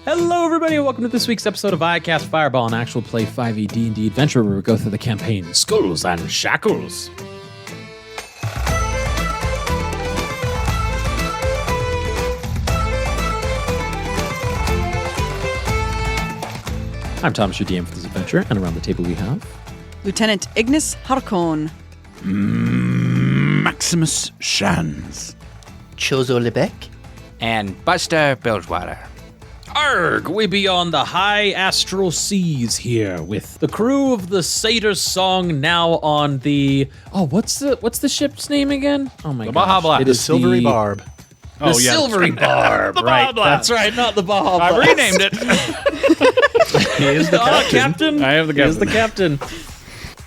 Hello, everybody, and welcome to this week's episode of I Cast Fireball, an actual play 5e D&D adventure where we go through the campaign Skulls and Shackles. I'm Thomas, your DM for this adventure, and around the table we have... Lieutenant Ignis Harkon. Maximus Shans. Chozo Lebec. And Buster Bilgewater. Arg! We be on the high astral seas here with the crew of the Satyr's Song now on the... Oh, what's the ship's name again? Oh my god. The Baja Blast. It is Silvery Barb. The Silvery Barb, The right. Baja Blast. That's right, not the Baja Blast. I renamed it. He is the captain. I am the captain. He is the captain.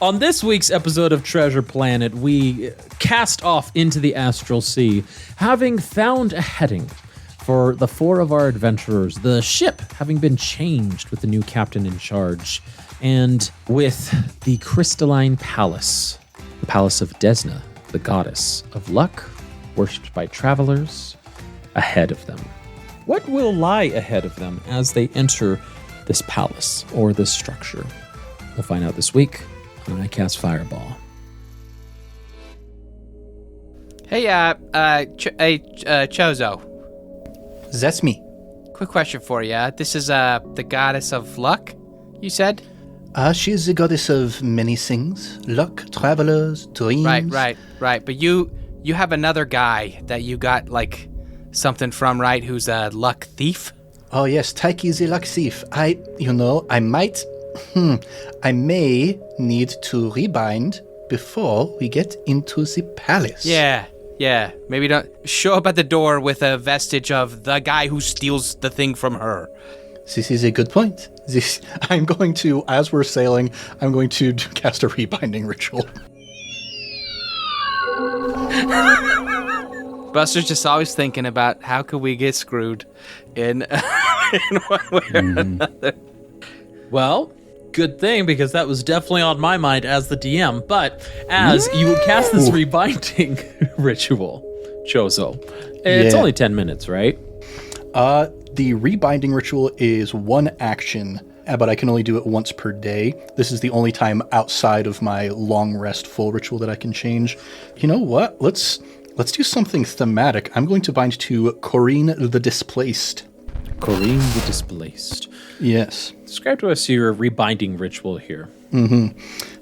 On this week's episode of Treasure Planet, we cast off into the astral sea, having found a heading for the four of our adventurers, the ship having been changed with the new captain in charge, and with the crystalline palace, the palace of Desna, the goddess of luck, worshipped by travelers, ahead of them. What will lie ahead of them as they enter this palace or this structure? We'll find out this week on I Cast Fireball. Hey, Chozo. That's me. Quick question for you. This is the goddess of luck, you said? She is the goddess of many things. Luck, travelers, dreams. Right. But you have another guy that you got, like, something from, right? Who's a luck thief? Oh yes, Taiki is a luck thief. I may need to rebind before we get into the palace. Yeah. Maybe don't show up at the door with a vestige of the guy who steals the thing from her. This is a good point. I'm going to, as we're sailing, I'm going to cast a rebinding ritual. Buster's just always thinking about how could we get screwed in one way or another. Well, good thing, because that was definitely on my mind as the DM. But as you would cast this rebinding ritual, Chozo, it's only 10 minutes, right? The rebinding ritual is one action, but I can only do it once per day. This is the only time outside of my long rest full ritual that I can change. You know what? Let's do something thematic. I'm going to bind to Corrine the Displaced. Corrine the Displaced. Yes. Describe to us your rebinding ritual here.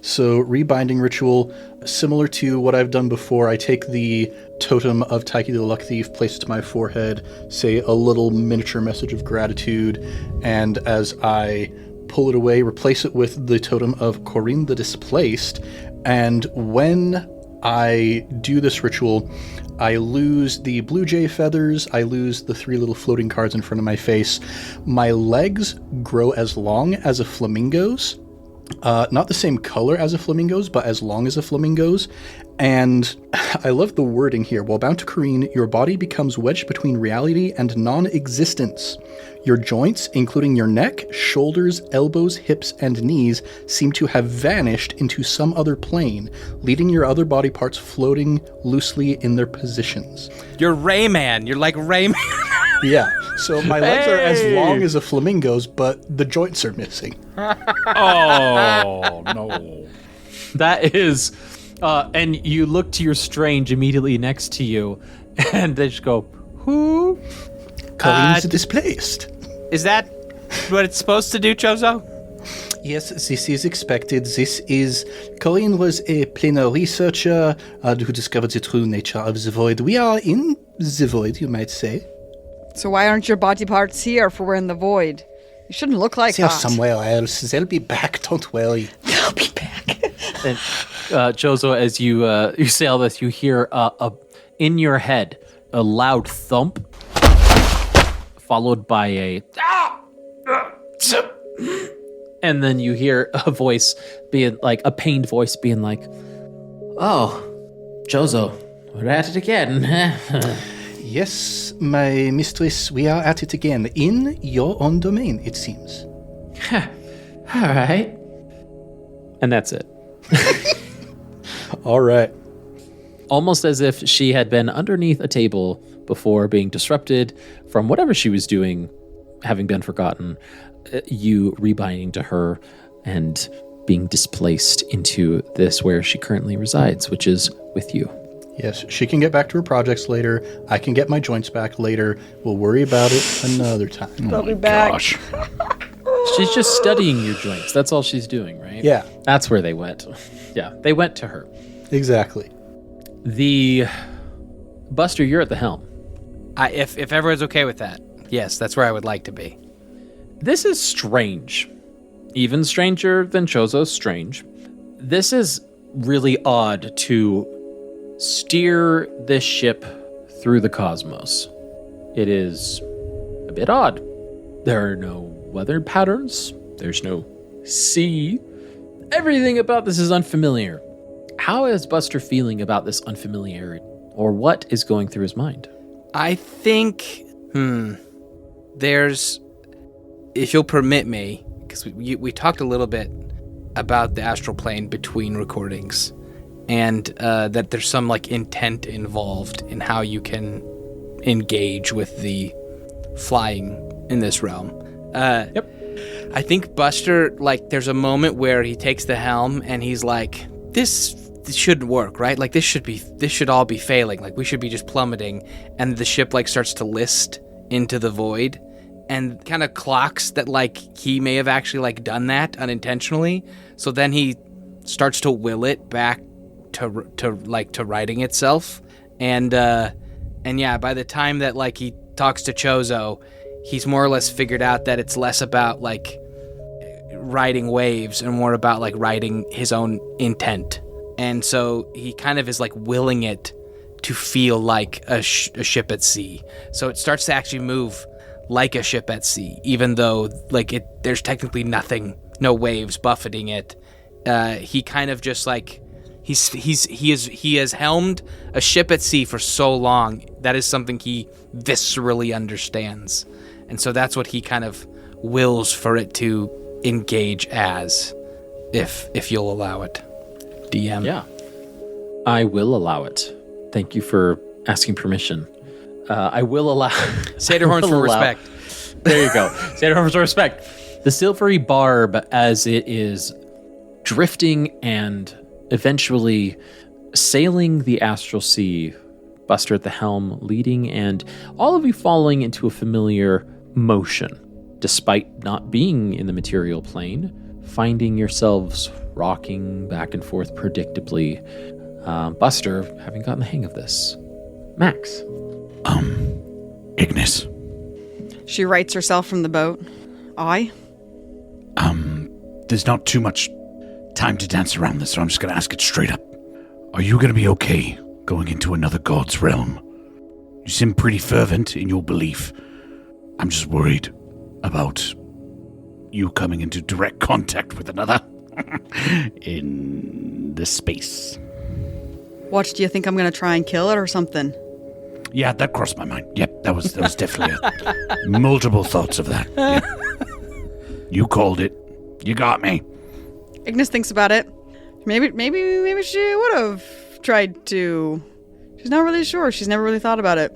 So, rebinding ritual, similar to what I've done before, I take the totem of Taiki the Luck Thief, place it to my forehead, say a little miniature message of gratitude, and as I pull it away, replace it with the totem of Corrine the Displaced, and when I do this ritual, I lose the blue jay feathers, I lose the 3 little floating cards in front of my face. My legs grow as long as a flamingo's. Not the same color as a flamingo's, but as long as a flamingo's. And I love the wording here. While bound to Corrine, your body becomes wedged between reality and non-existence. Your joints, including your neck, shoulders, elbows, hips, and knees, seem to have vanished into some other plane, leaving your other body parts floating loosely in their positions. You're Rayman. You're like Rayman. Yeah, so my legs are as long as a flamingo's, but the joints are missing. Oh, no. That is... and you look to your strange immediately next to you, and they just go, who? Corrine's displaced. Is that what it's supposed to do, Chozo? Yes, this is expected. Corrine was a planar researcher who discovered the true nature of the void. We are in the void, you might say. So why aren't your body parts here if we're in the void? You shouldn't look like They're that. somewhere else. They'll be back, don't worry. They'll be back. And Chozo, as you sail this, you hear in your head a loud thump, followed by a and then you hear a voice being like a pained voice being like, "Oh, Chozo, we're at it again." Yes, my mistress, we are at it again. In your own domain, it seems. All right. And that's it. All right. Almost as if she had been underneath a table before being disrupted from whatever she was doing having been forgotten, you rebinding to her and being displaced into this where she currently resides, which is with you. Yes, she can get back to her projects later. I can get my joints back later. We'll worry about it another time. I'll be back. Gosh. She's just studying your joints. That's all she's doing, right? Yeah. That's where they went. Yeah, they went to her. Exactly. Buster, you're at the helm. If everyone's okay with that, yes, that's where I would like to be. This is strange. Even stranger than Chozo's strange. This is really odd to steer this ship through the cosmos. It is a bit odd. There are no weather patterns. There's no sea. Everything about this is unfamiliar. How is Buster feeling about this unfamiliarity? Or what is going through his mind? I think, there's, if you'll permit me, because we talked a little bit about the astral plane between recordings, and that there's some like intent involved in how you can engage with the flying in this realm. Yep. I think Buster, like, there's a moment where he takes the helm and he's like, this shouldn't work, right? Like, this should all be failing. Like, we should be just plummeting. And the ship like starts to list into the void, and kind of clocks that like he may have actually like done that unintentionally. So then he starts to will it back to righting itself. And yeah, by the time that like he talks to Chozo, he's more or less figured out that it's less about like riding waves and more about like riding his own intent. And so he kind of is like willing it to feel like a ship at sea. So it starts to actually move like a ship at sea, even though like there's technically no waves buffeting it. He kind of just like he has helmed a ship at sea for so long. That is something he viscerally understands. And so that's what he kind of wills for it to engage as, if you'll allow it, DM. Yeah, I will allow it. Thank you for asking permission. I will allow... Satyr for respect. There you go. Satyr for respect. The silvery barb, as it is drifting and eventually sailing the astral sea, Buster at the helm leading, and all of you following into a familiar motion, despite not being in the material plane, finding yourselves rocking back and forth predictably. Buster, having gotten the hang of this. Max. Ignis. She rights herself from the boat. There's not too much time to dance around this, so I'm just gonna ask it straight up. Are you gonna be okay going into another god's realm? You seem pretty fervent in your belief. I'm just worried about you coming into direct contact with another in this space. What, do you think I'm going to try and kill it or something? Yeah, that crossed my mind. Yep, that was definitely multiple thoughts of that. Yep. You called it. You got me. Ignis thinks about it. Maybe she would have tried to. She's not really sure. She's never really thought about it.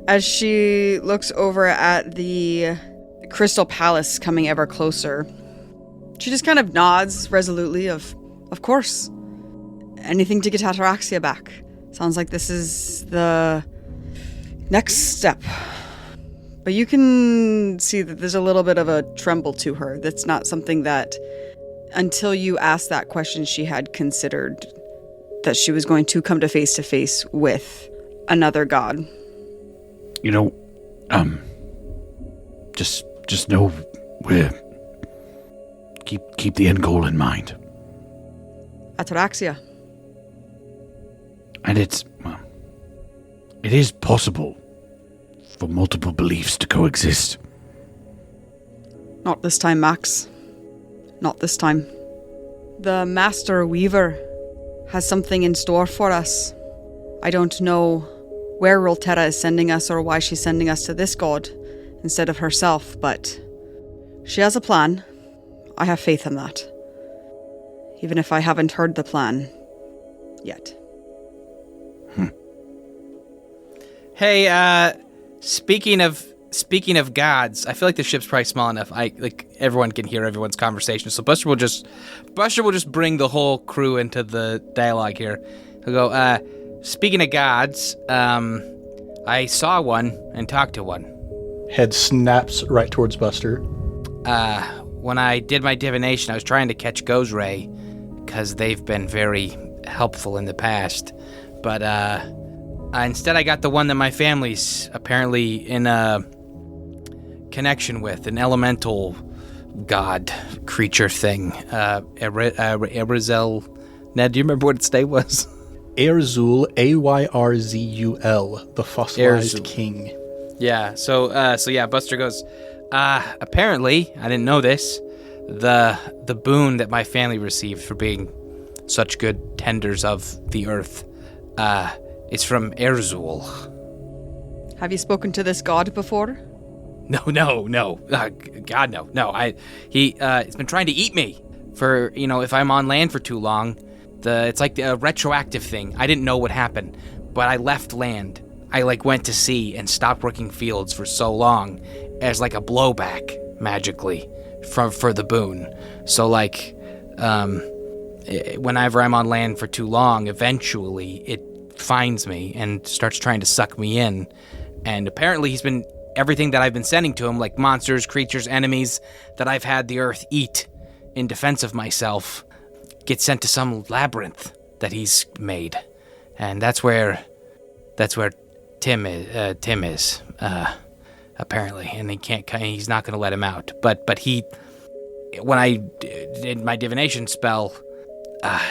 As she looks over at the crystal palace coming ever closer, she just kind of nods resolutely of course. Anything to get Ataraxia back. Sounds like this is the next step. But you can see that there's a little bit of a tremble to her. That's not something that, until you asked that question, she had considered that she was going to come to face with another god. You know, just know we're keep the end goal in mind. Ataraxia. And it is possible for multiple beliefs to coexist. Not this time, Max. Not this time. The Master Weaver has something in store for us. I don't know where Rolterra is sending us or why she's sending us to this god instead of herself, but she has a plan. I have faith in that. Even if I haven't heard the plan yet. Hey, speaking of speaking of gods, I feel like the ship's probably small enough. Everyone can hear everyone's conversation. So Buster will just bring the whole crew into the dialogue here. He'll go, speaking of gods, I saw one and talked to one. Head snaps right towards Buster. When I did my divination, I was trying to catch Gozray, because they've been very helpful in the past. But instead I got the one that my family's apparently in a connection with, an elemental god creature thing. Aryzel. Ned, do you remember what its name was? Aryzul, Aryrzul, the fossilized Aryzul. king. Yeah, so Buster goes, apparently, I didn't know this, the boon that my family received for being such good tenders of the earth, is from Aryzul. Have you spoken to this god before? No. God, no. No, he's been trying to eat me for, if I'm on land for too long. It's like a retroactive thing. I didn't know what happened, but I left land. I went to sea and stopped working fields for so long as a blowback magically for the boon. So whenever I'm on land for too long, eventually it finds me and starts trying to suck me in. And apparently he's been everything that I've been sending to him, like monsters, creatures, enemies that I've had the earth eat in defense of myself, get sent to some labyrinth that he's made. And that's where Tim is apparently, and he's not going to let him out. But when I did my divination spell,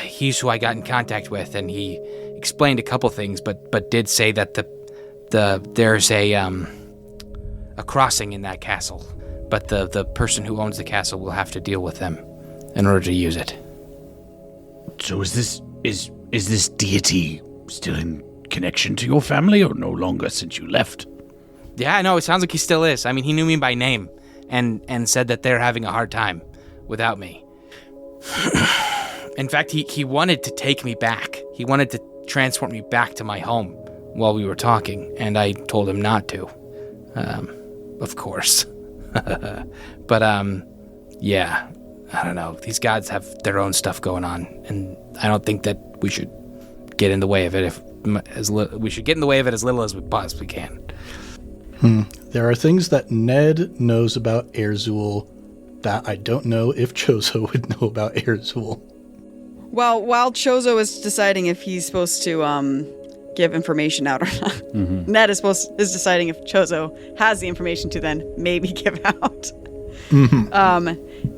he's who I got in contact with, and he explained a couple things, but did say that there's a crossing in that castle, but the person who owns the castle will have to deal with them in order to use it. So is this deity still in connection to your family, or no longer since you left? Yeah, no, it sounds like he still is. I mean, he knew me by name and said that they're having a hard time without me. In fact, he wanted to take me back. He wanted to transport me back to my home while we were talking, and I told him not to. Of course. But, yeah, I don't know. These gods have their own stuff going on, and I don't think that we should get in the way of it we should get in the way of it as little as we possibly can. There are things that Ned knows about Aryzul that I don't know if Chozo would know about Aryzul. Well, while Chozo is deciding if he's supposed to give information out or not, Ned is deciding if Chozo has the information to then maybe give out.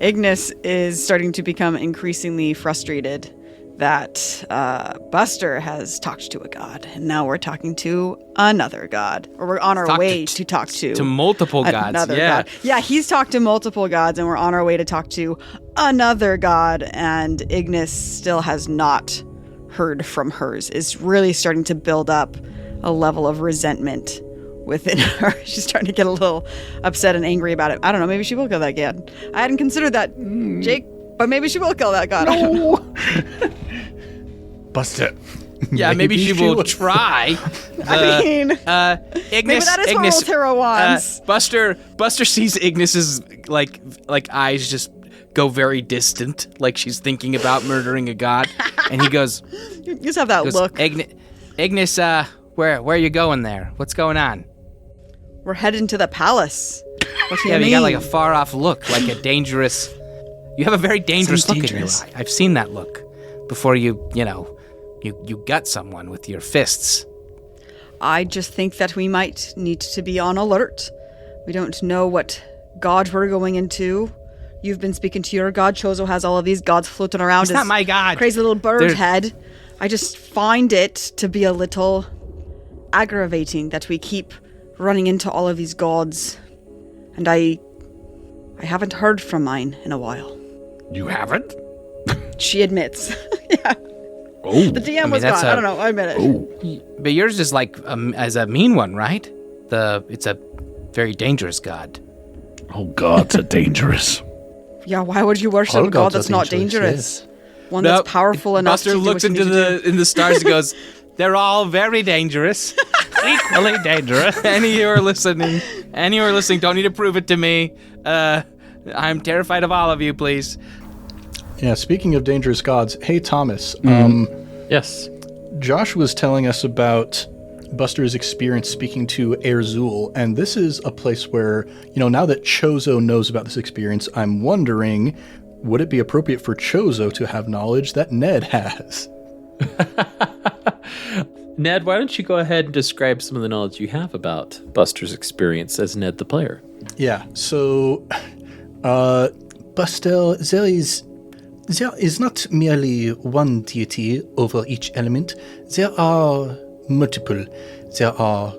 Ignis is starting to become increasingly frustrated that Buster has talked to a god, and now we're talking to another god, or we're on our way to talk to multiple gods. Another god. Yeah, he's talked to multiple gods, and we're on our way to talk to another god, and Ignis still has not heard from hers. Is really starting to build up a level of resentment within her. She's starting to get a little upset and angry about it. I don't know, maybe she will kill that god. I hadn't considered that, Jake, but maybe she will kill that god. No. Buster. Yeah, maybe she will try. I mean, Ignis, maybe that is what Roltera wants. Buster sees Ignis's like eyes just go very distant, like she's thinking about murdering a god, and he goes, You just have that look. Ignis, where are you going there? What's going on? We're heading to the palace. What do you mean? You got like a far off look, like a dangerous. You have a very dangerous look in your eye. I've seen that look before you gut someone with your fists. I just think that we might need to be on alert. We don't know what god we're going into. You've been speaking to your god. Chozo has all of these gods floating around. It's not my god. Crazy little bird head. I just find it to be a little aggravating that we keep running into all of these gods. And I haven't heard from mine in a while. You haven't? She admits. Yeah. Oh. The DM was gone. I don't know. I admit it. Oh. But yours is like as a mean one, right? It's a very dangerous god. Oh, gods are dangerous. Yeah, why would you worship All a god gods are that's not dangerous? Yes. One that's powerful enough Buster to do looks what you into need to do. in the stars and goes, "They're all very dangerous." equally dangerous. Any who are listening, don't need to prove it to me. I'm terrified of all of you, please. Yeah, speaking of dangerous gods, hey Thomas, Yes. Josh was telling us about Buster's experience speaking to Erzul, and this is a place where, now that Chozo knows about this experience, I'm wondering, would it be appropriate for Chozo to have knowledge that Ned has? Ned, why don't you go ahead and describe some of the knowledge you have about Buster's experience as Ned the player? Yeah, so, Buster, there is not merely one deity over each element. There are multiple. There are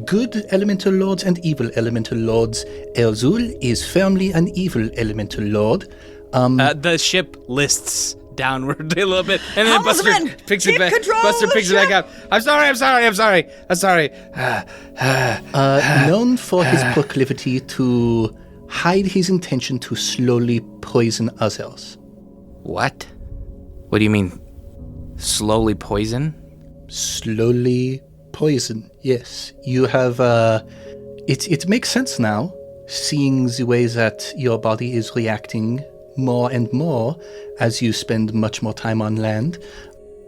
good elemental lords and evil elemental lords. Erzul is firmly an evil elemental lord. The ship lists downward a little bit, and then Buster Helmsman, picks it keep back. control Buster of the picks it back ship. up. I'm sorry. Known for his proclivity to hide his intention to slowly poison others. What? What do you mean? Slowly poison? Slowly poison, yes. You have, it makes sense now, seeing the way that your body is reacting more and more as you spend much more time on land.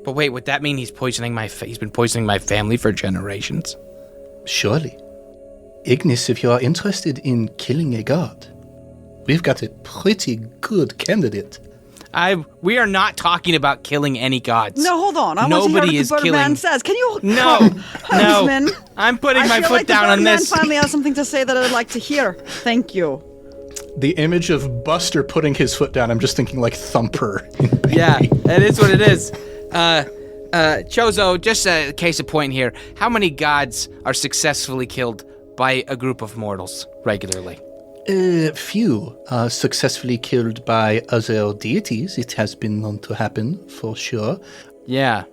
But wait, would that mean he's been poisoning my family for generations? Surely. Ignis, if you are interested in killing a god, we've got a pretty good candidate. We are not talking about killing any gods. No, hold on. I want to hear what the Birdman says. Can you... No. Helmsman, I'm putting my I feel foot like down the on Birdman this. finally has something to say that I'd like to hear. Thank you. The image of Buster putting his foot down, I'm just thinking like Thumper. Yeah, it is what it is. Chozo, just a case in point here. How many gods are successfully killed by a group of mortals regularly? Few are successfully killed by other deities. It has been known to happen, for sure. Yeah.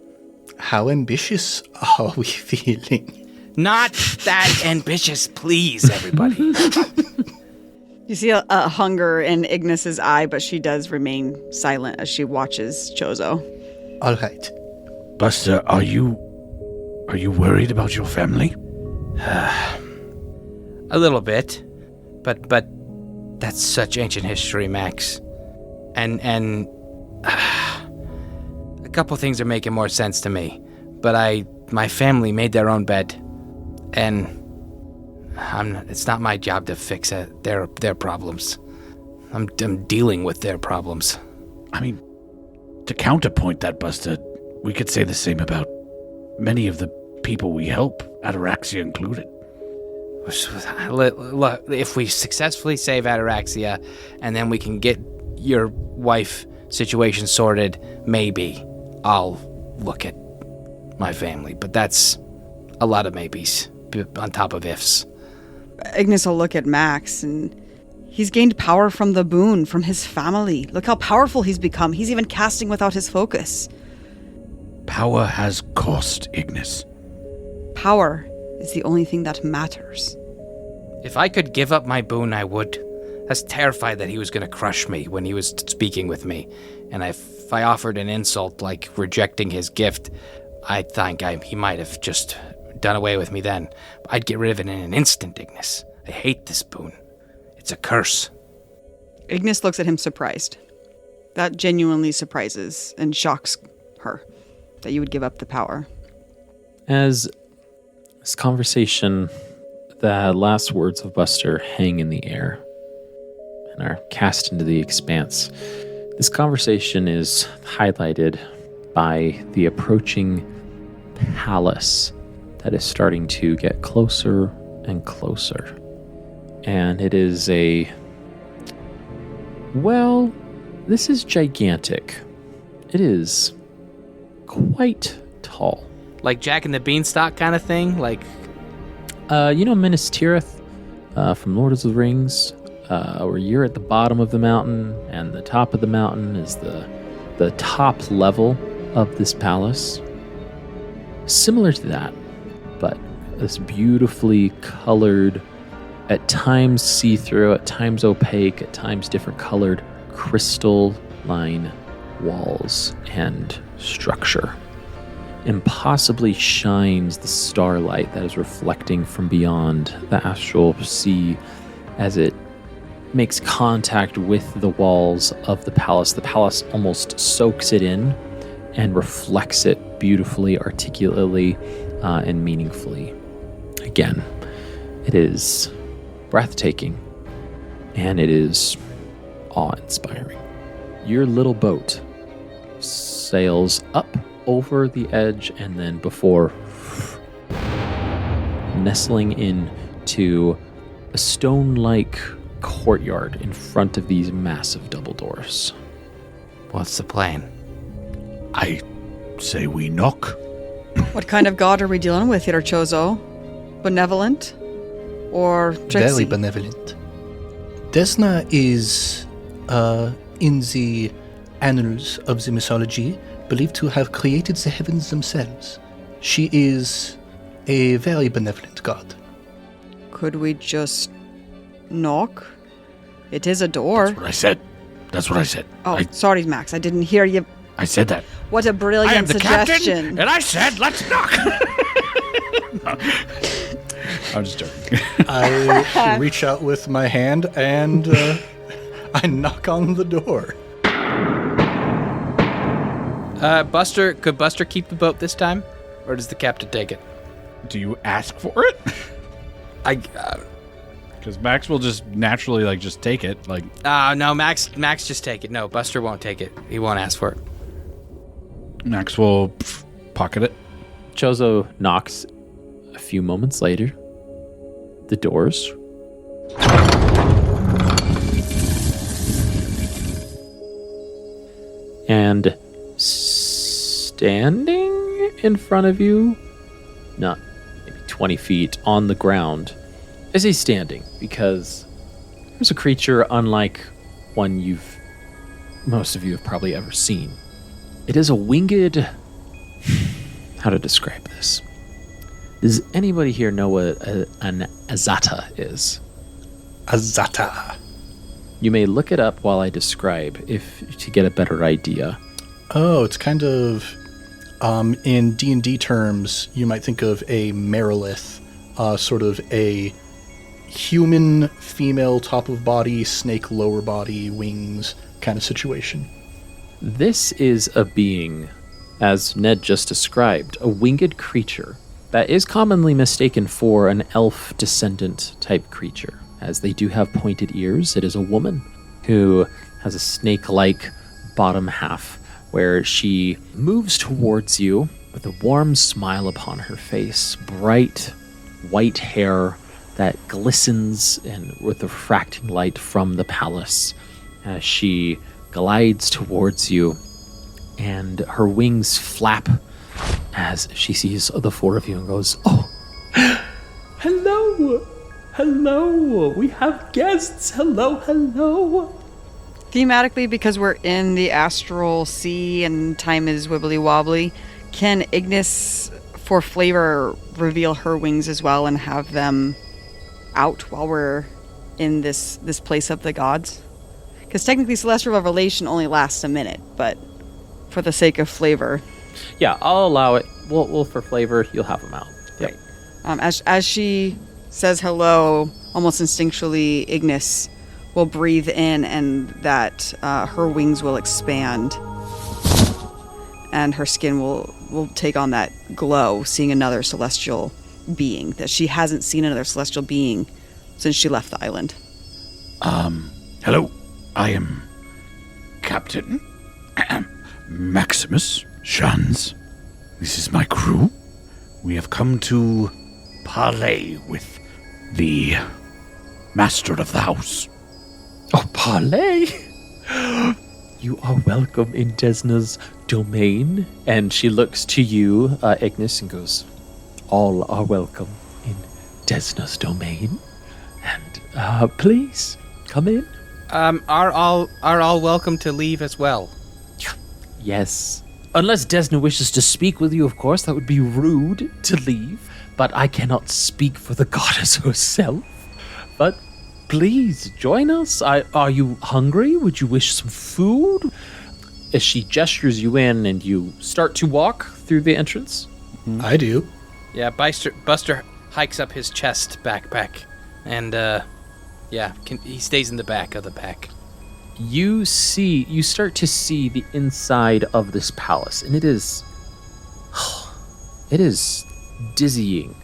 How ambitious are we feeling? Not that ambitious, please, everybody. You see a hunger in Ignis's eye, but she does remain silent as she watches Chozo. All right. Buster, are you worried about your family? A little bit, but that's such ancient history, Max. And a couple things are making more sense to me. But my family made their own bed, and it's not my job to fix their problems. I'm dealing with their problems. I mean, to counterpoint that, Buster, we could say the same about many of the people we help, Ataraxia included. Look, if we successfully save Ataraxia, and then we can get your wife situation sorted, maybe I'll look at my family. But that's a lot of maybes on top of ifs. Ignis will look at Max, and he's gained power from the boon, from his family. Look how powerful he's become. He's even casting without his focus. Power has cost, Ignis. Power is the only thing that matters. If I could give up my boon, I would. I was terrified that he was going to crush me when he was speaking with me. And if I offered an insult like rejecting his gift, I think he might have just done away with me then. I'd get rid of it in an instant, Ignis. I hate this boon. It's a curse. Ignis looks at him surprised. That genuinely surprises and shocks her, that you would give up the power. As this conversation, the last words of Buster hang in the air and are cast into the expanse. This conversation is highlighted by the approaching palace that is starting to get closer and closer. And it is this is gigantic. It is quite tall. Like Jack and the Beanstalk kind of thing? Like, Minas Tirith from Lord of the Rings, where you're at the bottom of the mountain and the top of the mountain is the top level of this palace. Similar to that, but this beautifully colored, at times see-through, at times opaque, at times different colored crystalline walls and structure. impossibly shines the starlight that is reflecting from beyond the astral sea as it makes contact with the walls of the palace. The palace almost soaks it in and reflects it beautifully, articulately, and meaningfully. Again, it is breathtaking, and it is awe-inspiring. Your little boat sails up over the edge and then before nestling into a stone-like courtyard in front of these massive double doors. What's the plan? I say we knock. What kind of god are we dealing with here, Chozo? Benevolent? Or tricksy? Very benevolent. Desna is, in the annals of the mythology, believed to have created the heavens themselves. She is a very benevolent god. Could we just knock? It is a door. That's what I said. That's what I said. Oh, sorry, Max. I didn't hear you. I said that. What a brilliant I am the suggestion. captain, and I said, let's knock. I'm just joking. I reach out with my hand and I knock on the door. Buster, could Buster keep the boat this time? Or does the captain take it? Do you ask for it? Because Max will just naturally just take it. No, Max just take it. No, Buster won't take it. He won't ask for it. Max will pocket it. Chozo knocks a few moments later. The doors and standing in front of you, not maybe 20 feet on the ground. I say standing because there's a creature unlike one most of you have probably ever seen. It is a winged... How to describe this? Does anybody here know what an azata is? Azata. You may look it up while I describe to get a better idea. Oh, it's kind of... in D&D terms, you might think of a Merilith, sort of a human female top of body, snake lower body, wings kind of situation. This is a being, as Ned just described, a winged creature that is commonly mistaken for an elf descendant type creature, as they do have pointed ears. It is a woman who has a snake-like bottom half where she moves towards you with a warm smile upon her face, bright white hair that glistens and with the refracting light from the palace as she glides towards you, and her wings flap as she sees the four of you and goes, "Oh, hello, hello, we have guests, hello, hello." Thematically, because we're in the astral sea and time is wibbly wobbly, can Ignis, for flavor, reveal her wings as well and have them out while we're in this place of the gods? Because technically celestial revelation only lasts a minute, but for the sake of flavor. Yeah, I'll allow it. We'll for flavor, you'll have them out. Yep. As she says hello, almost instinctually, Ignis will breathe in, and that her wings will expand, and her skin will take on that glow, seeing another celestial being that she hasn't seen another celestial being since she left the island. Hello. I am Captain Maximus Shans. This is my crew. We have come to parley with the master of the house. Oh, parley! You are welcome in Desna's domain. And she looks to you, Ignis, and goes, "All are welcome in Desna's domain. And please, come in." Are all welcome to leave as well? Yes. Unless Desna wishes to speak with you, of course, that would be rude to leave. But I cannot speak for the goddess herself. But please, join us. Are you hungry? Would you wish some food? as she gestures you in and you start to walk through the entrance. I do. Yeah, Buster hikes up his chest backpack, and he stays in the back of the pack. You start to see the inside of this palace, and it is dizzying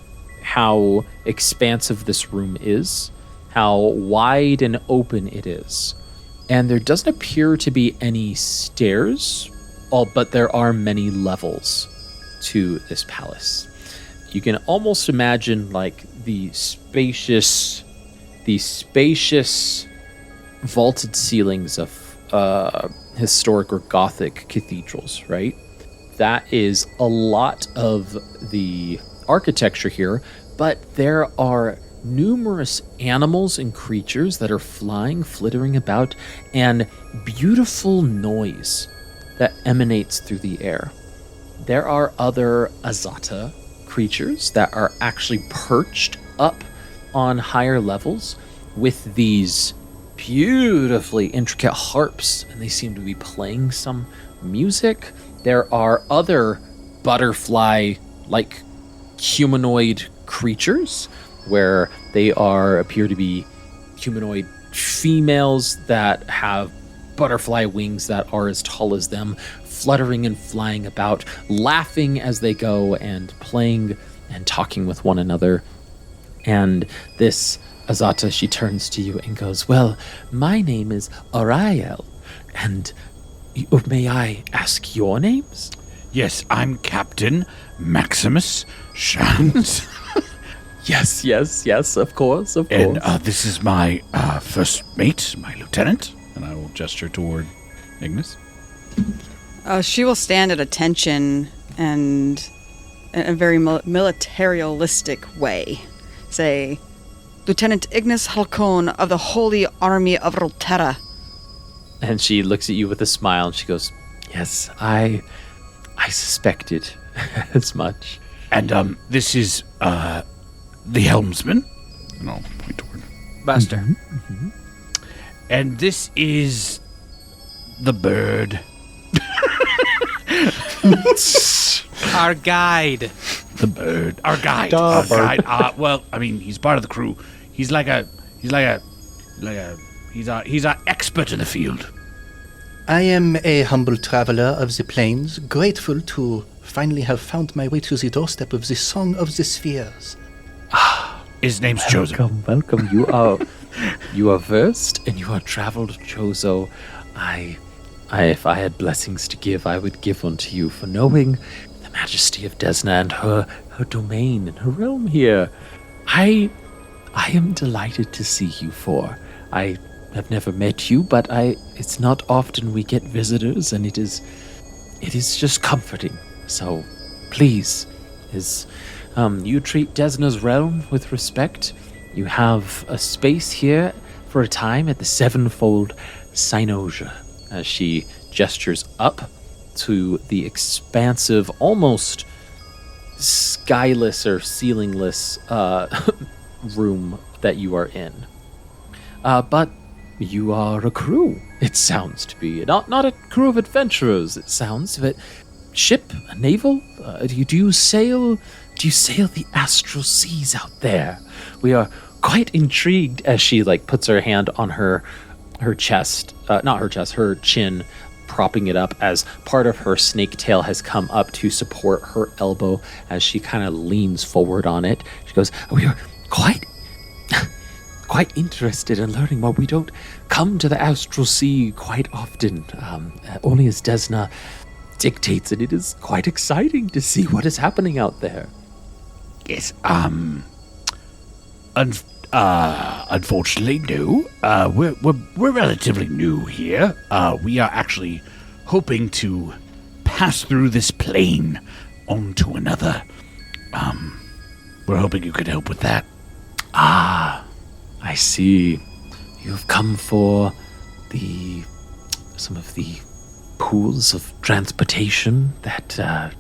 how expansive this room is, how wide and open it is. And there doesn't appear to be any stairs, but there are many levels to this palace. You can almost imagine like the spacious vaulted ceilings of historic or Gothic cathedrals, right? That is a lot of the architecture here, but there are numerous animals and creatures that are flying, flittering about, and beautiful noise that emanates through the air. There are other Azata creatures that are actually perched up on higher levels with these beautifully intricate harps, and they seem to be playing some music. There are other butterfly-like humanoid creatures where they appear to be humanoid females that have butterfly wings that are as tall as them, fluttering and flying about, laughing as they go and playing and talking with one another. And this Azata, she turns to you and goes, "Well, my name is Ariel, and may I ask your names?" Yes, I'm Captain Maximus Shans. Yes, of course. And this is my first mate, my lieutenant. And I will gesture toward Ignis. She will stand at attention and in a very militaristic way say, "Lieutenant Ignis Halcon of the Holy Army of Rolterra." And she looks at you with a smile and she goes, "Yes, I suspected as much." And this is the helmsman. And I'll point toward Buster. Mm-hmm. And this is the bird. Our guide. The bird. Our guide. Duh, Our bird. guide. Well, I mean, he's part of the crew. He's our expert in the field. I am a humble traveler of the plains, grateful to finally have found my way to the doorstep of the Song of the Spheres. His name's Chozo. Welcome. You are versed and you are traveled, Chozo. If I had blessings to give, I would give unto you for knowing the majesty of Desna and her domain and her realm here. I am delighted to see you four. I have never met you, but it's not often we get visitors, and it is just comforting. So, please, you treat Desna's realm with respect. You have a space here for a time at the Sevenfold Cynosure, as she gestures up to the expansive, almost skyless or ceilingless room that you are in. But you are a crew, it sounds to be. Not a crew of adventurers, it sounds, but ship, a naval? Do you sail the astral seas out there? We are quite intrigued, as she puts her hand on her chest, her chin, propping it up as part of her snake tail has come up to support her elbow as she kind of leans forward on it. She goes, "We are quite interested in learning more. We don't come to the astral sea quite often, only as Desna dictates, and it is quite exciting to see what is happening out there." Yes, unfortunately, no. We're relatively new here. We are actually hoping to pass through this plane onto another. We're hoping you could help with that. I see. You've come for some of the pools of transportation that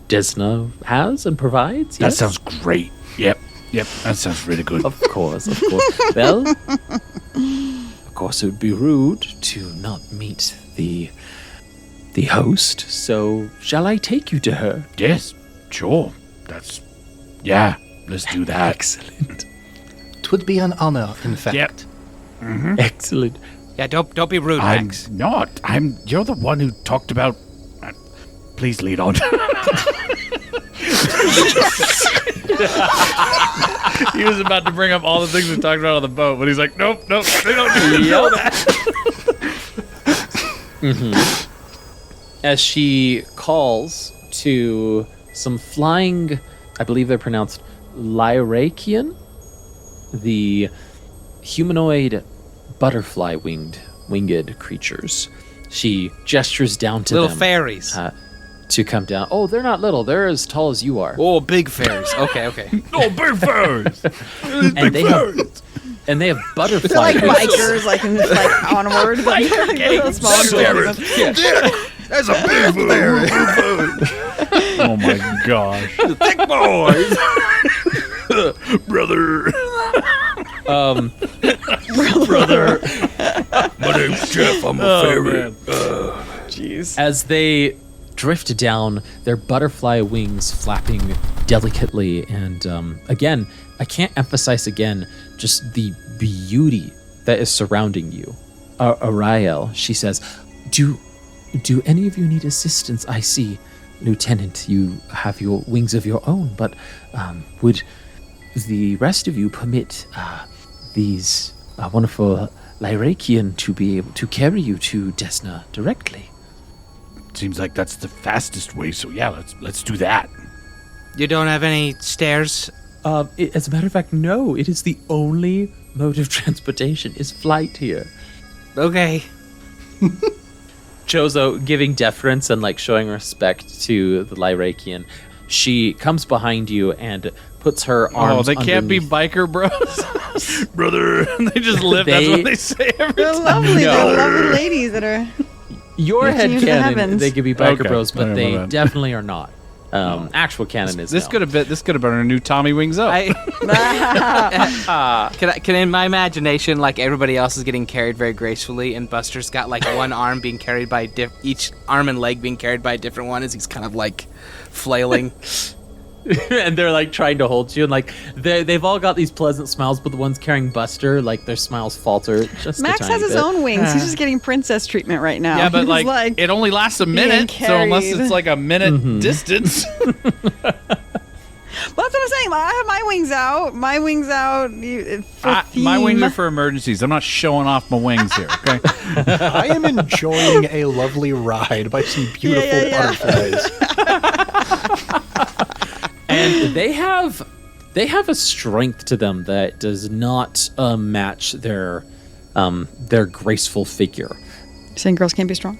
Desna has and provides. That Yes? sounds great. Yep, that sounds really good. Of course. Well, of course, it would be rude to not meet the the host, so shall I take you to her? Yes, sure. Yeah, let's do that. Excellent. It would be an honor, in fact. Yep. Excellent. Yeah, don't be rude, I'm Max. not. You're the one who talked about. Please lead on. He was about to bring up all the things we talked about on the boat, but he's like, nope, they don't need to know that. As she calls to some flying, I believe they're pronounced Lyrakian, the humanoid butterfly winged creatures. She gestures down to Little them. fairies. To come down. Oh, they're not little. They're as tall as you are. Oh, big fairies. Okay. Oh, big furs! And they have butterfly They're like wings. bikers, like onward. But they're like little small girls. That's a big fur! Oh my gosh. Thick boys! Brother! Brother! My name's Jeff, I'm a fairy. Jeez. As they drift down, their butterfly wings flapping delicately, and again, I can't emphasize again just the beauty that is surrounding you. Ariel, she says, do any of you need assistance? I see, Lieutenant, you have your wings of your own, but would the rest of you permit these wonderful Lyrakian to be able to carry you to Desna directly? Seems like that's the fastest way, so yeah, let's do that. You don't have any stairs? As a matter of fact, no. It is the only mode of transportation is flight here. Okay. Chozo giving deference and like showing respect to the Lyrakian. She comes behind you and puts her arms. Oh, they can't be underneath- biker bros. Brother! They just live. That's what they say every They're time. lovely. No. They're lovely ladies that are. Your Lifting head you to the canon, heavens. they could be biker Okay. bros, but Okay, they my bad. definitely are not. Actual canon is This no. could have been our new Tommy Wings Up. Can in my imagination, like everybody else is getting carried very gracefully, and Buster's got like one arm being carried by each arm and leg being carried by a different one as he's kind of like flailing. And they're like trying to hold you, and like they've all got these pleasant smiles, but the ones carrying Buster, like their smiles falter just a Max tiny has his bit. own wings. He's just getting princess treatment right now. Yeah, but He's like it only lasts a minute, so unless carried. it's like a minute distance. Well, that's what I'm saying. I have my wings out. My wings out. For My wings theme. are for emergencies. I'm not showing off my wings here, okay? I am enjoying a lovely ride by some beautiful butterflies. And they have a strength to them that does not match their graceful figure. You're saying girls can't be strong?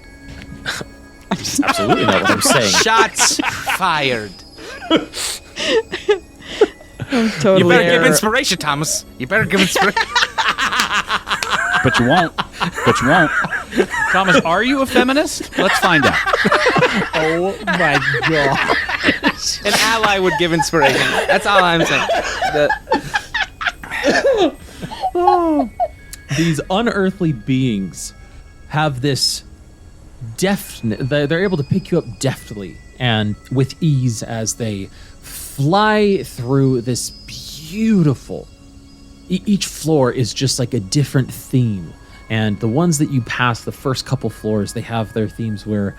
Absolutely not what I'm saying. Shots fired. Totally. You better give They're- inspiration, Thomas. You better give inspiration. But you won't. Thomas, are you a feminist? Let's find out. Oh my god! An ally would give inspiration. That's all I'm saying. These unearthly beings have this deftness. They're able to pick you up deftly and with ease as they fly through this beautiful. Each floor is just like a different theme, and the ones that you pass, the first couple floors, they have their themes where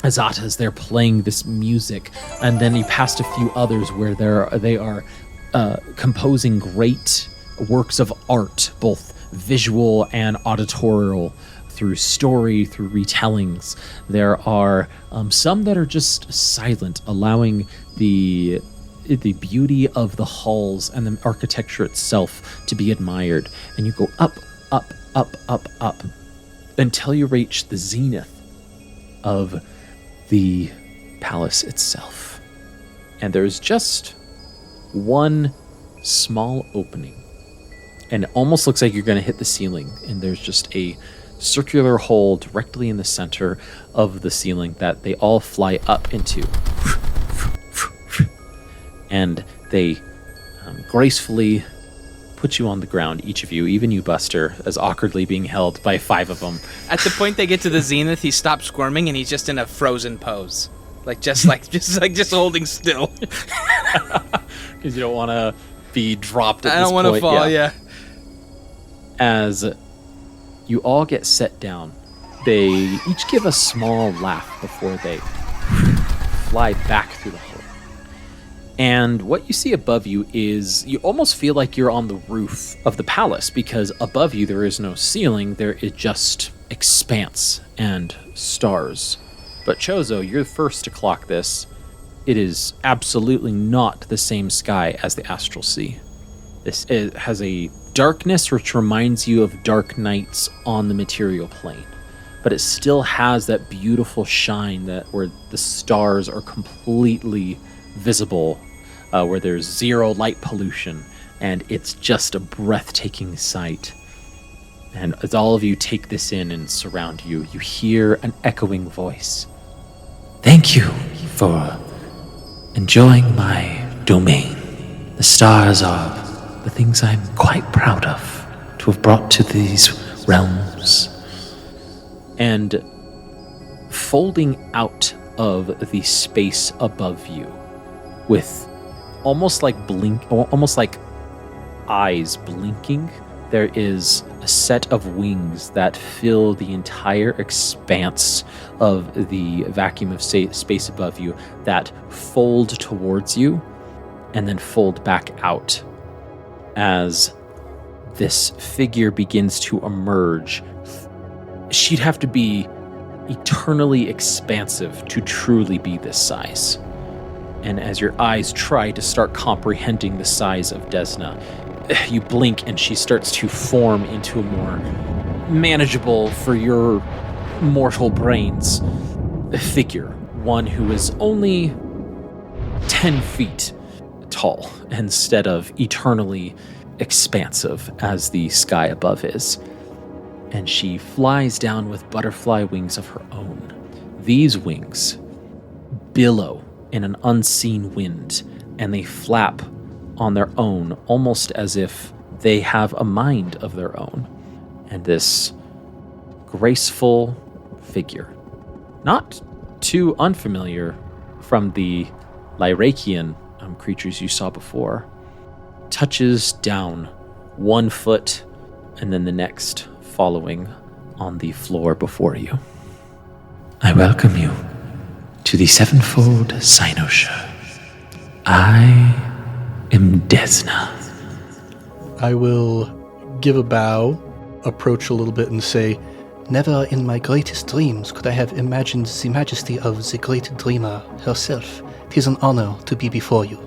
Azata's they're playing this music, and then you passed a few others where they are composing great works of art, both visual and auditorial, through story, through retellings. There are some that are just silent, allowing the beauty of the halls and the architecture itself to be admired. And you go up, up, up, up, up, until you reach the zenith of the palace itself. And there's just one small opening. And it almost looks like you're going to hit the ceiling. And there's just a circular hole directly in the center of the ceiling that they all fly up into. And they gracefully put you on the ground, each of you, even you, Buster, as awkwardly being held by 5 of them. At the point they get to the zenith, he stops squirming and he's just in a frozen pose. Just holding still. Because you don't want to be dropped at I this don't point. want to fall, yeah. As you all get set down, they each give a small laugh before they fly back through the hole. And what you see above you is, you almost feel like you're on the roof of the palace, because above you there is no ceiling, there is just expanse and stars. But Chozo, you're the first to clock this. It is absolutely not the same sky as the astral sea. It has a darkness which reminds you of dark nights on the material plane, but it still has that beautiful shine where the stars are completely visible, where there's zero light pollution, and it's just a breathtaking sight. And as all of you take this in and surround you, you hear an echoing voice. Thank you for enjoying my domain. The stars are the things I'm quite proud of to have brought to these realms. And folding out of the space above you, with almost like eyes blinking, there is a set of wings that fill the entire expanse of the vacuum of space above you, that fold towards you and then fold back out as this figure begins to emerge. She'd have to be eternally expansive to truly be this size. And as your eyes try to start comprehending the size of Desna, you blink and she starts to form into a more manageable for your mortal brains figure. One who is only 10 feet tall instead of eternally expansive as the sky above is. And she flies down with butterfly wings of her own. These wings billow in an unseen wind, and they flap on their own, almost as if they have a mind of their own. And this graceful figure, not too unfamiliar from the Lyrakian creatures you saw before, touches down 1 foot and then the next following on the floor before you. I welcome you to the Sevenfold Cynosure. I am Desna. I will give a bow, approach a little bit, and say, never in my greatest dreams could I have imagined the majesty of the great dreamer herself. It is an honor to be before you.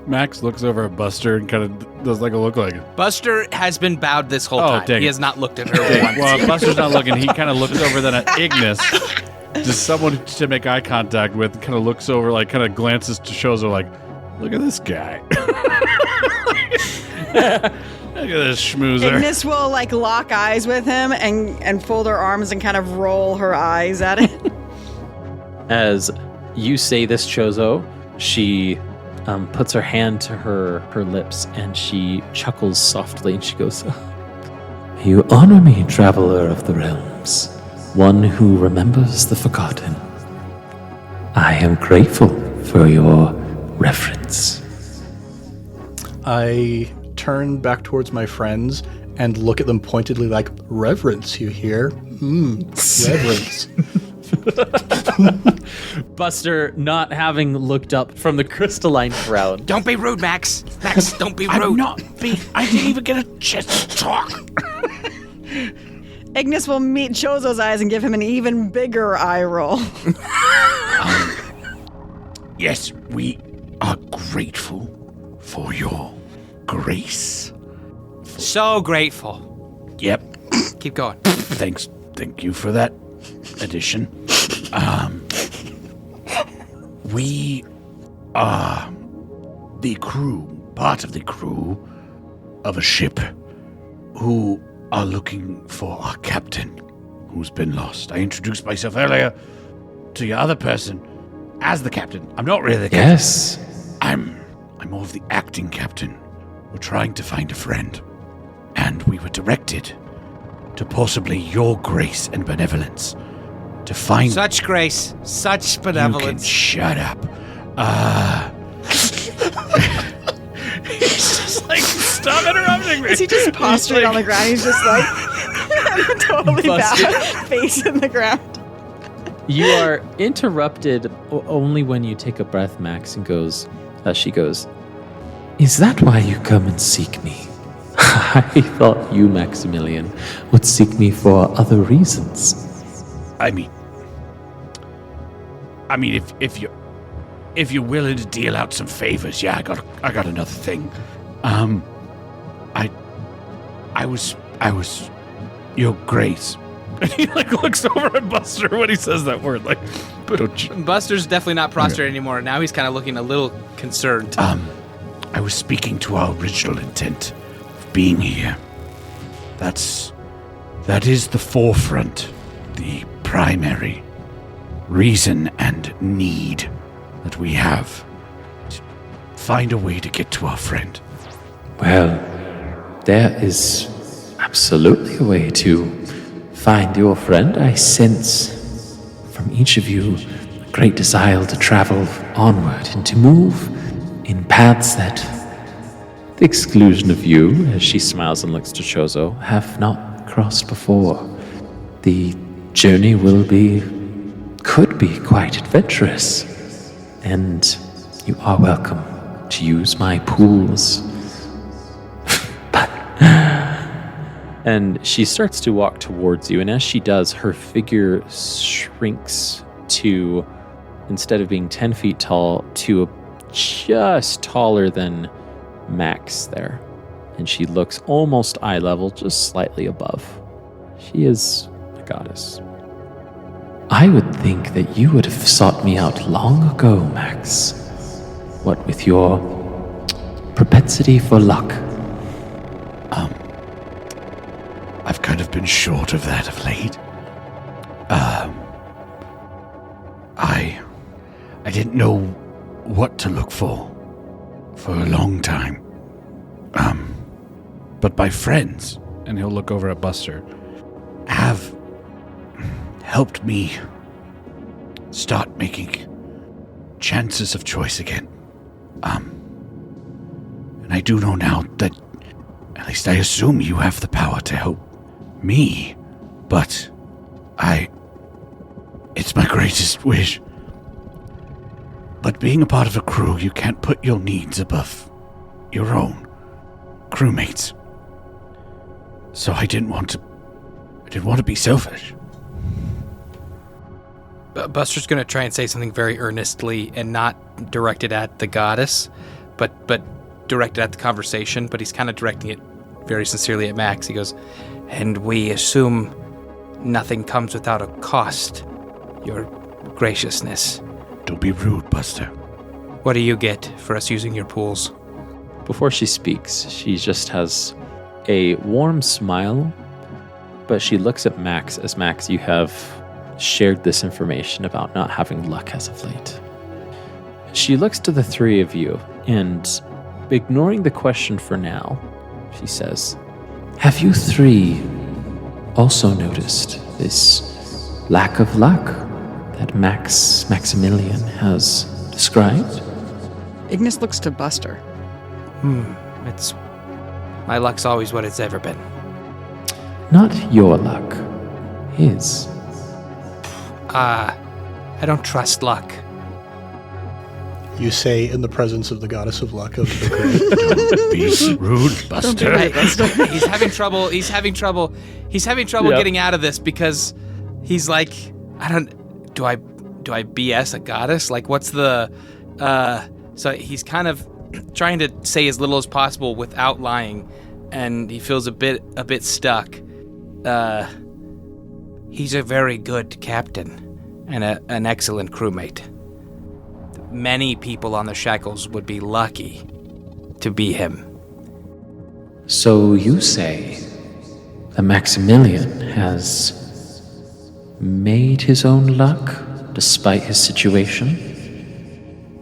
Max looks over at Buster and kind of does like a look like... Buster has been bowed this whole time. dang He it. has not looked at her once. Well, if Buster's not looking, he kind of looks over then at Ignis. Just someone to make eye contact with, kind of looks over, like kind of glances to Chozo like, look at this guy. Look at this schmoozer. Ignis will lock eyes with him and fold her arms and kind of roll her eyes at it. As you say this, Chozo, she puts her hand to her lips and she chuckles softly and she goes, You honor me, traveler of the realms, one who remembers the forgotten. I am grateful for your reverence. I turn back towards my friends and look at them pointedly like, reverence, you hear? Reverence. Buster, not having looked up from the crystalline crown. Don't be rude, Max. Max, don't be rude. I didn't even get a chance to talk. Ignis will meet Chozo's eyes and give him an even bigger eye roll. Yes, we are grateful for your grace. So grateful. Yep. Keep going. Thanks. Thank you for that addition. We are the crew, part of the crew of a ship who are looking for our captain who's been lost. I introduced myself earlier to your other person as the captain. I'm not really the captain. Yes. I'm more of the acting captain. were trying to find a friend, and we were directed to possibly your grace and benevolence to find... Such grace, such benevolence. You can shut up. He's just like, stop interrupting me. Is he just posturing on the ground? He's just like totally bad, face in the ground. You are interrupted only when you take a breath, Max, and she goes, "Is that why you come and seek me? I thought you, Maximilian, would seek me for other reasons." I mean, if you're willing to deal out some favors, yeah, I got another thing. I was your grace. And he like looks over at Buster when he says that word. Like, Buster's definitely not prostrate anymore. Now he's kind of looking a little concerned. I was speaking to our original intent of being here. That is the forefront, the primary reason and need that we have to find a way to get to our friend. Well, there is absolutely a way to find your friend. I sense from each of you a great desire to travel onward and to move in paths that, the exclusion of you, as she smiles and looks to Chozo, have not crossed before. The journey could be quite adventurous, and you are welcome to use my pools. And she starts to walk towards you, and as she does, her figure shrinks to, instead of being 10 feet tall, to just taller than Max there. And she looks almost eye level, just slightly above. She is a goddess. I would think that you would have sought me out long ago, Max. What with your propensity for luck. I've kind of been short of that of late. I didn't know what to look for a long time. But my friends, and he'll look over at Buster, have helped me start making chances of choice again. And I do know now that, at least I assume you have the power to help me, but it's my greatest wish. But being a part of a crew, you can't put your needs above your own crewmates. So I didn't want to be selfish. Buster's going to try and say something very earnestly and not directed at the goddess, but directed at the conversation, but he's kind of directing it very sincerely at Max. He goes, "And we assume nothing comes without a cost, your graciousness. Don't be rude, Buster. What do you get for us using your pools?" Before she speaks, she just has a warm smile, but she looks at Max as, Max, you have shared this information about not having luck as of late. She looks to the three of you, and ignoring the question for now, she says, "Have you three also noticed this lack of luck that Maximilian has described?" Ignis looks to Buster. It's my luck's always what it's ever been. Not your luck, his. I don't trust luck. You say in the presence of the goddess of luck of the great. Be rude, Buster. He's having trouble. He's having trouble getting out of this because he's like, do I BS a goddess? Like, what's the, so he's kind of trying to say as little as possible without lying, and he feels a bit stuck. He's a very good captain and an excellent crewmate. Many people on the Shackles would be lucky to be him. So you say that Maximilian has made his own luck despite his situation?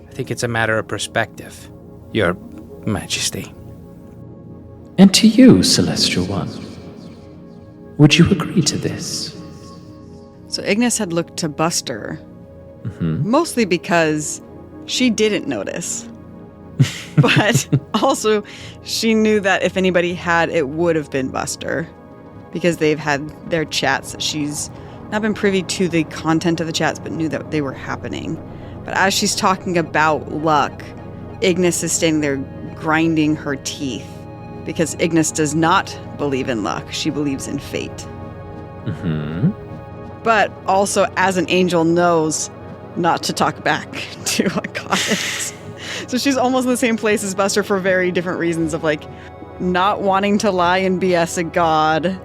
I think it's a matter of perspective, Your Majesty. And to you, Celestial One, would you agree to this? So Ignis had looked to Buster, mostly because she didn't notice. But also, she knew that if anybody had, it would have been Buster. Because they've had their chats. She's not been privy to the content of the chats, but knew that they were happening. But as she's talking about luck, Ignis is standing there grinding her teeth. Because Ignis does not believe in luck. She believes in fate. But also, as an angel, knows not to talk back to a goddess. So she's almost in the same place as Buster for very different reasons of like not wanting to lie and BS a god,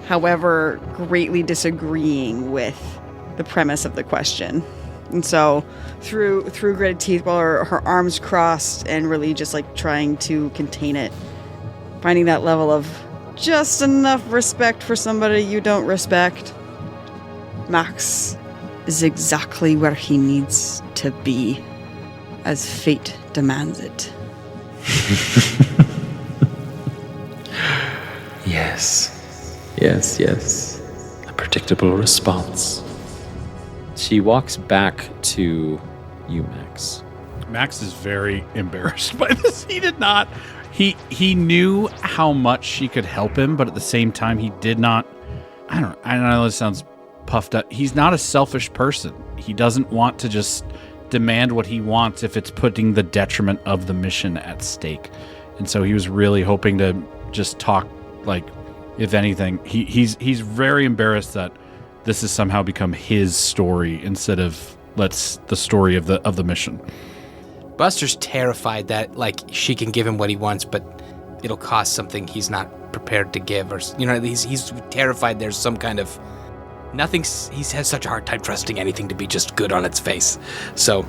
however, greatly disagreeing with the premise of the question. And so through gritted teeth while her arms crossed and really just like trying to contain it, finding that level of just enough respect for somebody you don't respect, Max is exactly where he needs to be, as fate demands it. Yes. A predictable response. She walks back to you, Max. Max is very embarrassed by this. He did not. He knew how much she could help him, but at the same time, he did not. I know this sounds puffed up. He's not a selfish person. He doesn't want to just demand what he wants if it's putting the detriment of the mission at stake. And so he was really hoping to just talk, like, if anything, he's very embarrassed that this has somehow become his story instead of the story of the mission. Buster's terrified that, like, she can give him what he wants, but it'll cost something he's not prepared to give, or, you know, he's terrified there's some kind of he has such a hard time trusting anything to be just good on its face. So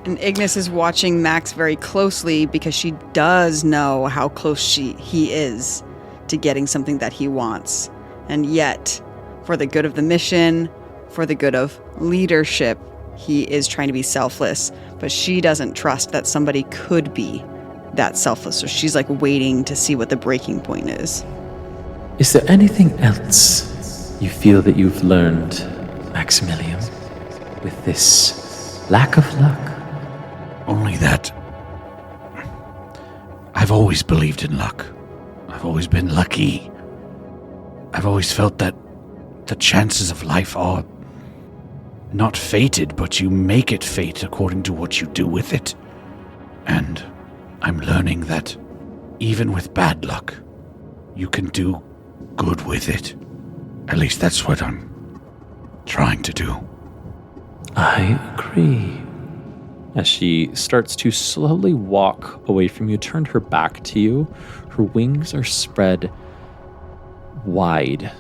And Ignis is watching Max very closely because she does know how close he is to getting something that he wants. And yet, for the good of the mission, for the good of leadership, he is trying to be selfless. But she doesn't trust that somebody could be that selfless. So she's like waiting to see what the breaking point is. Is there anything else you feel that you've learned, Maximilian, with this lack of luck? Only that I've always believed in luck. I've always been lucky. I've always felt that the chances of life are not fated, but you make it fate according to what you do with it. And I'm learning that even with bad luck, you can do good with it. At least that's what I'm trying to do. I agree. As she starts to slowly walk away from you, turned her back to you, her wings are spread wide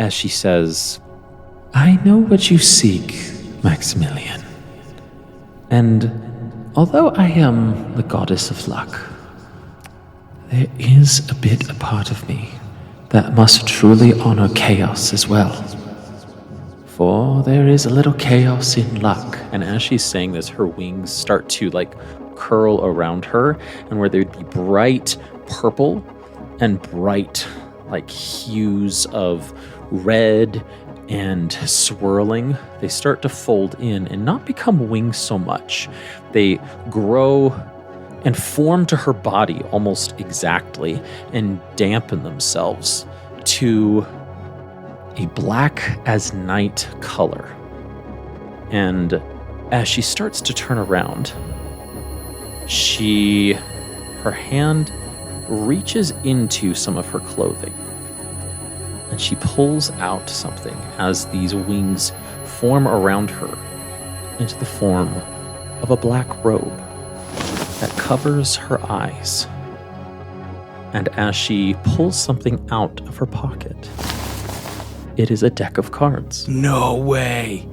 as she says, I know what you seek, Maximilian. And although I am the goddess of luck, there is a part of me that must truly honor chaos as well. For there is a little chaos in luck. And as she's saying this, her wings start to like curl around her, and where there'd be bright purple and bright like hues of red and swirling, they start to fold in and not become wings so much. They grow and form to her body almost exactly and dampen themselves to a black as night color. And as she starts to turn around, her hand reaches into some of her clothing and she pulls out something as these wings form around her into the form of a black robe that covers her eyes. And as she pulls something out of her pocket, it is a deck of cards. No way.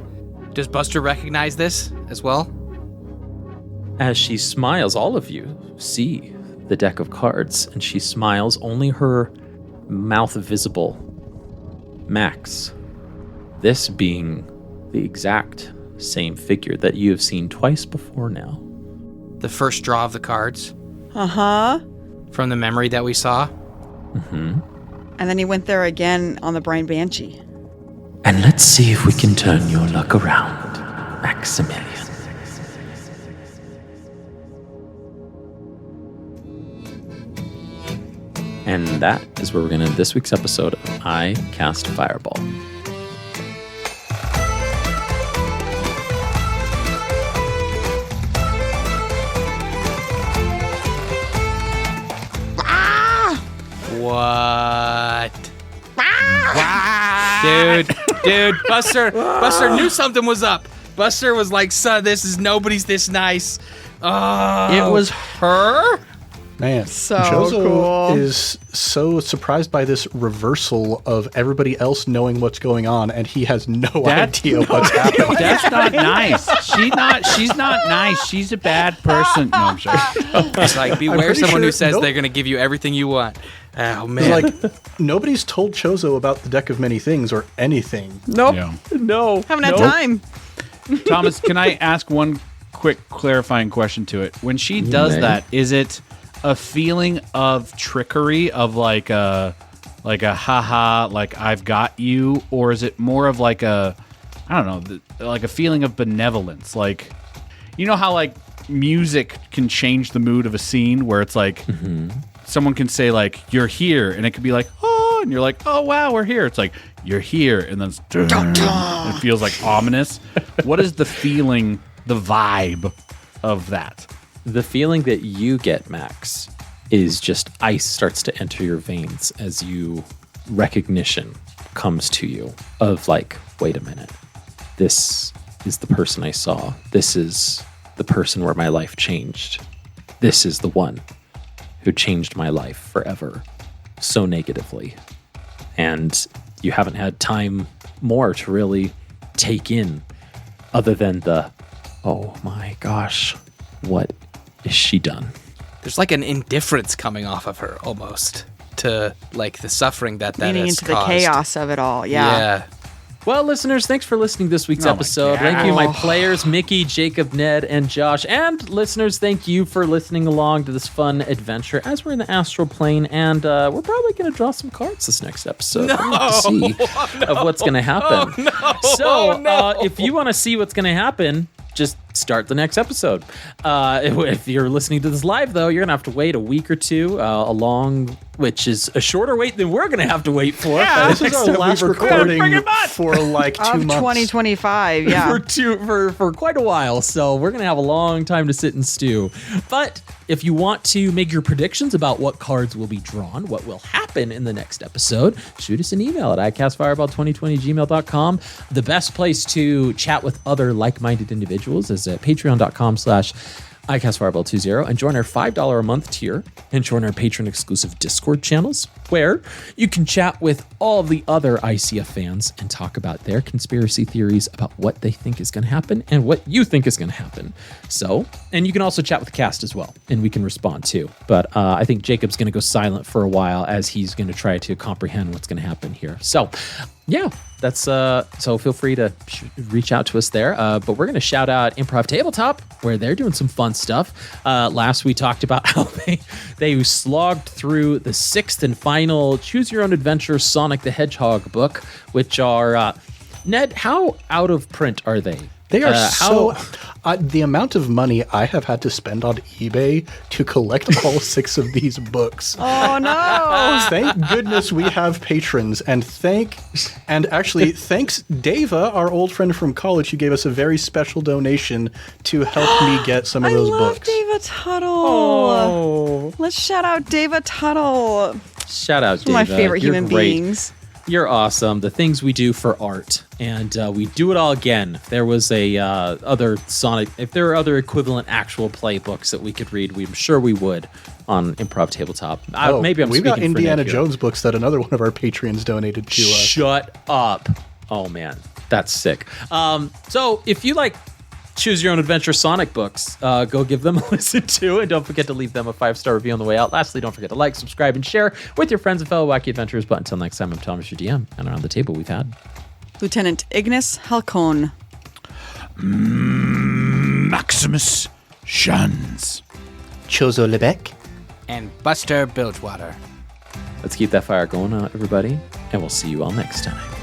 Does Buster recognize this as well? As she smiles, all of you see the deck of cards, and she smiles, only her mouth visible. Max, this being the exact same figure that you have seen twice before now. The first draw of the cards? Uh-huh. from the memory that we saw. And then he went there again on the Brine Banshee. And let's see if we can turn your luck around, Maximilian. And that is where we're going to end this week's episode of I Cast Fireball. What? Dude, Buster knew something was up. Buster was like, son, nobody's this nice. It was her? Man, So Chozo cool. is so surprised by this reversal of everybody else knowing what's going on, and he has no idea what's happening. That's not nice. She's not nice. She's a bad person. No, I'm sorry. It's like, beware pretty someone who sure says nope. they're going to give you everything you want. Oh, It's man. like, nobody's told Chozo about the Deck of Many Things or anything. Nope. Yeah. No. Haven't had time. Thomas, can I ask one quick clarifying question to it? When she does may. that, is it a feeling of trickery, of like a haha, like I've got you, or is it more of like a, I don't know, like a feeling of benevolence? Like, you know how like music can change the mood of a scene, where it's like someone can say like you're here, and it could be like oh, and you're like oh wow we're here. It's like you're here, and then it feels like ominous. What is the feeling, the vibe of that? The feeling that you get, Max, is just ice starts to enter your veins as recognition comes to you of like, wait a minute, this is the person I saw. This is the person where my life changed. This is the one who changed my life forever so negatively. And you haven't had time more to really take in other than the, oh my gosh, what is she done? There's like an indifference coming off of her almost to like the suffering that Leaning has into caused. the chaos of it all. Yeah. Well, listeners, thanks for listening to this week's Oh my episode. God. Thank you, my players, Mickey, Jacob, Ned, and Josh. And listeners, thank you for listening along to this fun adventure as we're in the astral plane. And we're probably going to draw some cards this next episode. We'll have to see of what's going to happen. If you want to see what's going to happen, just start the next episode. If you're listening to this live, though, you're going to have to wait a week or two, which is a shorter wait than we're going to have to wait for. Yeah, This is our last recording for like 2 Of months. 2025. Yeah. for quite a while, so we're gonna have a long time to sit and stew. But if you want to make your predictions about what cards will be drawn, what will happen in the next episode, shoot us an email at icastfireball2020gmail.com. The best place to chat with other like-minded individuals is at patreon.com/icastfireball20 and join our $5 a month tier and join our patron exclusive Discord channels, where you can chat with all the other ICF fans and talk about their conspiracy theories about what they think is going to happen and what you think is going to happen. So, and you can also chat with the cast as well, and we can respond too. But I think Jacob's going to go silent for a while as he's going to try to comprehend what's going to happen here. So, yeah, that's so feel free to reach out to us there. But we're going to shout out Improv Tabletop, where they're doing some fun stuff. Last we talked about how they slogged through the 6th and final Choose Your Own Adventure Sonic the Hedgehog book, which are Ned, how out of print are they? They are the amount of money I have had to spend on eBay to collect all 6 of these books. Oh no. Thank goodness we have patrons, and thanks Deva, our old friend from college, who gave us a very special donation to help me get some of those I love books. Deva Tuttle. Oh, Let's shout out Deva Tuttle. shout out, One of Dava. my favorite You're human great. beings. You're awesome. The things we do for art, and we do it all again. If there was if there were other equivalent actual play books that we could read, I'm sure we would on Improv Tabletop. Maybe I'm We've got speaking for Indiana Ned here. Jones books that another one of our Patreons donated to us. Shut up. Oh man, that's sick. So if you like Choose Your Own Adventure Sonic books, go give them a listen to, and don't forget to leave them a 5-star review on the way out. Lastly, don't forget to like, subscribe, and share with your friends and fellow wacky adventurers. But until next time, I'm Thomas, your DM, and around the table we've had Lieutenant Ignis Halcone. Maximus Shans. Chozo Lebec. and Buster Bilgewater. Let's keep that fire going, everybody, and we'll see you all next time.